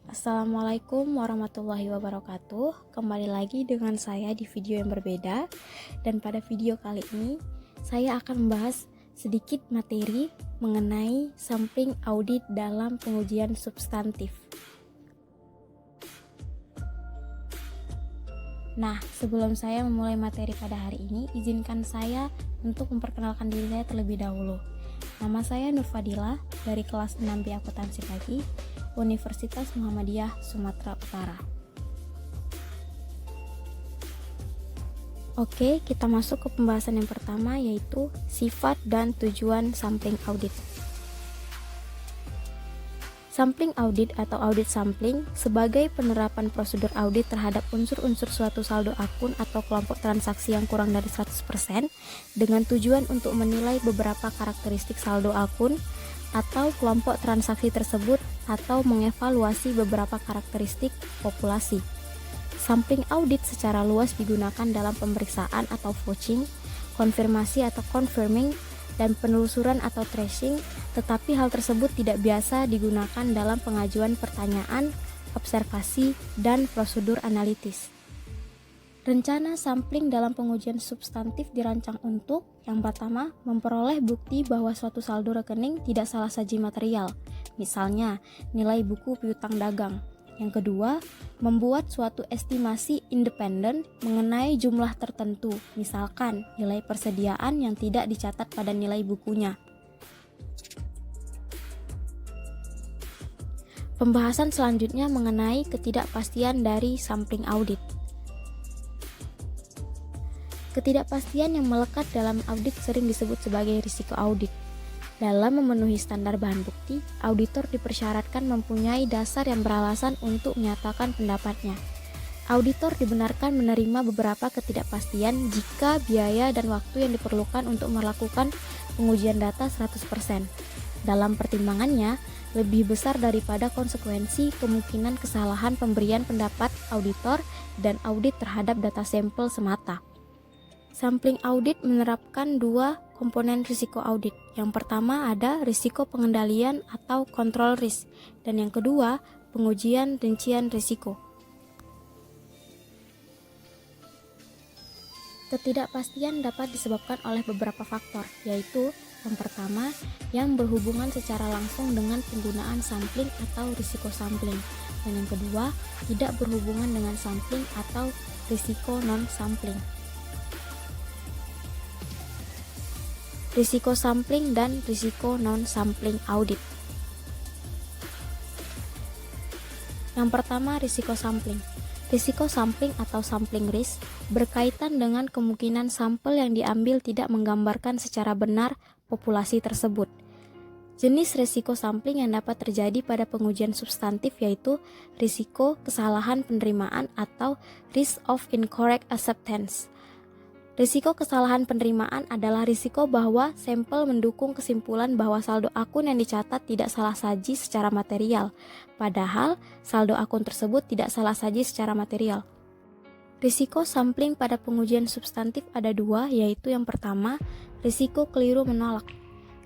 Assalamualaikum warahmatullahi wabarakatuh. Kembali lagi dengan saya di video yang berbeda. Dan pada video kali ini saya akan membahas sedikit materi mengenai sampling audit dalam pengujian substantif. Nah, sebelum saya memulai materi pada hari ini, izinkan saya untuk memperkenalkan diri saya terlebih dahulu. Nama saya Nur Fadila dari kelas 6B Akuntansi Pagi, Universitas Muhammadiyah Sumatera Utara. Oke, kita masuk ke pembahasan yang pertama, yaitu sifat dan tujuan sampling audit. Sampling audit atau audit sampling sebagai penerapan prosedur audit terhadap unsur-unsur suatu saldo akun atau kelompok transaksi yang kurang dari 100% dengan tujuan untuk menilai beberapa karakteristik saldo akun atau kelompok transaksi tersebut atau mengevaluasi beberapa karakteristik populasi. Sampling audit secara luas digunakan dalam pemeriksaan atau vouching, konfirmasi atau confirming, dan penelusuran atau tracing, tetapi hal tersebut tidak biasa digunakan dalam pengajuan pertanyaan, observasi, dan prosedur analitis. Rencana sampling dalam pengujian substantif dirancang untuk yang pertama, memperoleh bukti bahwa suatu saldo rekening tidak salah saji material, misalnya nilai buku piutang dagang. Yang kedua, membuat suatu estimasi independen mengenai jumlah tertentu, misalkan nilai persediaan yang tidak dicatat pada nilai bukunya. Pembahasan selanjutnya mengenai ketidakpastian dari sampling audit. Ketidakpastian yang melekat dalam audit sering disebut sebagai risiko audit. Dalam memenuhi standar bahan bukti, auditor dipersyaratkan mempunyai dasar yang beralasan untuk menyatakan pendapatnya. Auditor dibenarkan menerima beberapa ketidakpastian jika biaya dan waktu yang diperlukan untuk melakukan pengujian data 100%. Dalam pertimbangannya, lebih besar daripada konsekuensi kemungkinan kesalahan pemberian pendapat auditor dan audit terhadap data sampel semata. Sampling audit menerapkan dua komponen risiko audit. Yang pertama ada risiko pengendalian atau control risk, dan yang kedua pengujian rincian risiko. Ketidakpastian dapat disebabkan oleh beberapa faktor, yaitu yang pertama yang berhubungan secara langsung dengan penggunaan sampling atau risiko sampling, dan yang kedua tidak berhubungan dengan sampling atau risiko non-sampling. Risiko sampling dan risiko non-sampling audit. Yang pertama, risiko sampling. Risiko sampling atau sampling risk berkaitan dengan kemungkinan sampel yang diambil tidak menggambarkan secara benar populasi tersebut. Jenis risiko sampling yang dapat terjadi pada pengujian substantif yaitu risiko kesalahan penerimaan atau risk of incorrect acceptance. Risiko kesalahan penerimaan adalah risiko bahwa sampel mendukung kesimpulan bahwa saldo akun yang dicatat tidak salah saji secara material, padahal saldo akun tersebut tidak salah saji secara material. Risiko sampling pada pengujian substantif ada dua, yaitu yang pertama, risiko keliru menolak.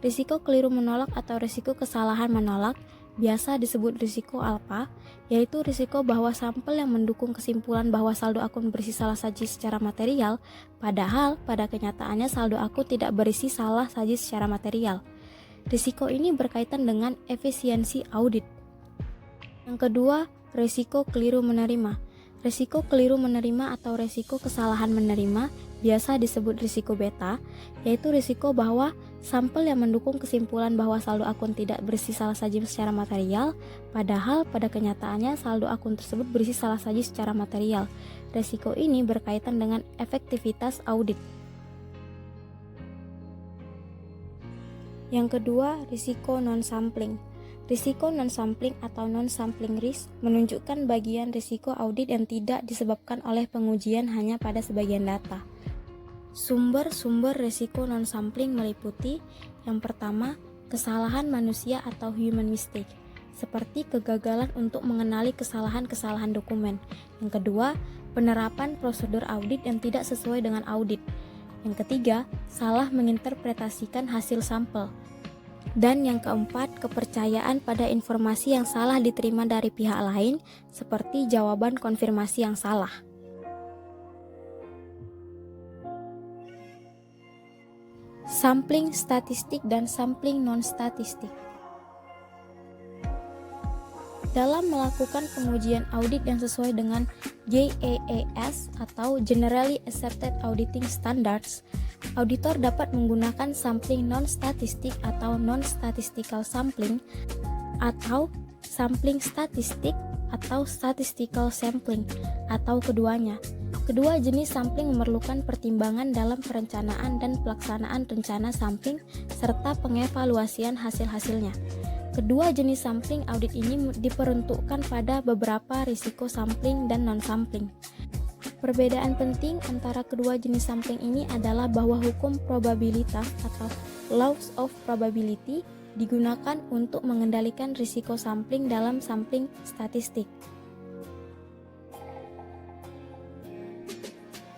Risiko keliru menolak atau risiko kesalahan menolak biasa disebut risiko alfa, yaitu risiko bahwa sampel yang mendukung kesimpulan bahwa saldo akun berisi salah saji secara material, padahal pada kenyataannya saldo akun tidak berisi salah saji secara material. Risiko ini berkaitan dengan efisiensi audit. Yang kedua, risiko keliru menerima. Risiko keliru menerima atau risiko kesalahan menerima biasa disebut risiko beta, yaitu risiko bahwa sampel yang mendukung kesimpulan bahwa saldo akun tidak berisi salah saji secara material, padahal pada kenyataannya saldo akun tersebut berisi salah saji secara material. Risiko ini berkaitan dengan efektivitas audit. Yang kedua, risiko non-sampling. Risiko non-sampling atau non-sampling risk menunjukkan bagian risiko audit yang tidak disebabkan oleh pengujian hanya pada sebagian data. Sumber-sumber risiko non-sampling meliputi yang pertama, kesalahan manusia atau human mistake, seperti kegagalan untuk mengenali kesalahan-kesalahan dokumen. Yang kedua, penerapan prosedur audit yang tidak sesuai dengan audit. Yang ketiga, salah menginterpretasikan hasil sampel. Dan yang keempat, kepercayaan pada informasi yang salah diterima dari pihak lain, seperti jawaban konfirmasi yang salah. Sampling statistik dan sampling non-statistik. Dalam melakukan pengujian audit yang sesuai dengan GAAP atau Generally Accepted Auditing Standards, auditor dapat menggunakan sampling non-statistik atau non-statistical sampling, atau sampling statistik atau statistical sampling, atau keduanya. Kedua jenis sampling memerlukan pertimbangan dalam perencanaan dan pelaksanaan rencana sampling serta pengevaluasian hasil-hasilnya. Kedua jenis sampling audit ini diperuntukkan pada beberapa risiko sampling dan non-sampling. Perbedaan penting antara kedua jenis sampling ini adalah bahwa hukum probabilitas atau laws of probability digunakan untuk mengendalikan risiko sampling dalam sampling statistik.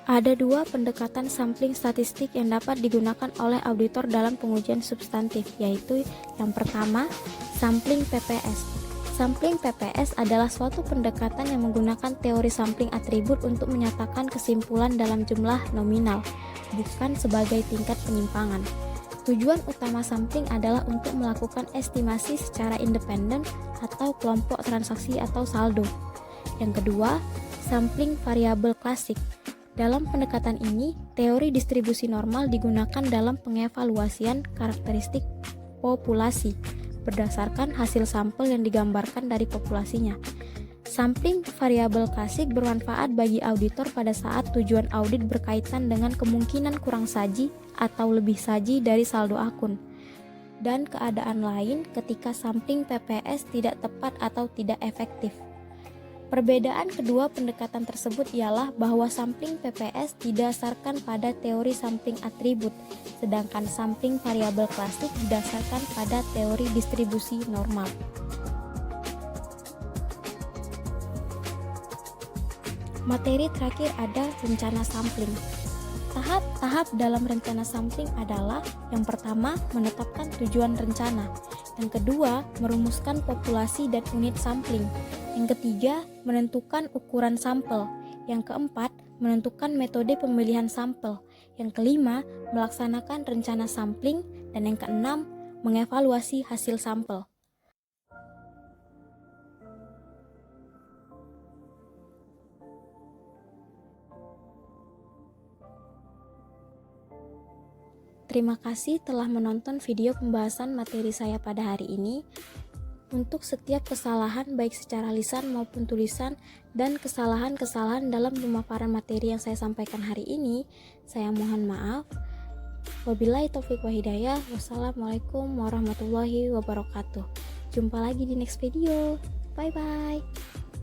Ada dua pendekatan sampling statistik yang dapat digunakan oleh auditor dalam pengujian substantif, yaitu yang pertama, sampling PPS. Sampling PPS adalah suatu pendekatan yang menggunakan teori sampling atribut untuk menyatakan kesimpulan dalam jumlah nominal, bukan sebagai tingkat penyimpangan. Tujuan utama sampling adalah untuk melakukan estimasi secara independen atau kelompok transaksi atau saldo. Yang kedua, sampling variabel klasik. Dalam pendekatan ini, teori distribusi normal digunakan dalam pengevaluasian karakteristik populasi berdasarkan hasil sampel yang digambarkan dari populasinya. Sampling variabel klasik bermanfaat bagi auditor pada saat tujuan audit berkaitan dengan kemungkinan kurang saji atau lebih saji dari saldo akun, dan keadaan lain ketika sampling PPS tidak tepat atau tidak efektif. Perbedaan kedua pendekatan tersebut ialah bahwa sampling PPS didasarkan pada teori sampling atribut, sedangkan sampling variabel klasik didasarkan pada teori distribusi normal. Materi terakhir ada rencana sampling. Tahap-tahap dalam rencana sampling adalah: yang pertama, menetapkan tujuan rencana; yang kedua, merumuskan populasi dan unit sampling; yang ketiga, menentukan ukuran sampel; yang keempat, menentukan metode pemilihan sampel; yang kelima, melaksanakan rencana sampling; dan yang keenam, mengevaluasi hasil sampel. Terima kasih telah menonton video pembahasan materi saya pada hari ini. Untuk setiap kesalahan baik secara lisan maupun tulisan dan kesalahan-kesalahan dalam pemaparan materi yang saya sampaikan hari ini, saya mohon maaf. Wabillahi taufiq wa hidayah. Wassalamualaikum warahmatullahi wabarakatuh. Jumpa lagi di next video. Bye bye.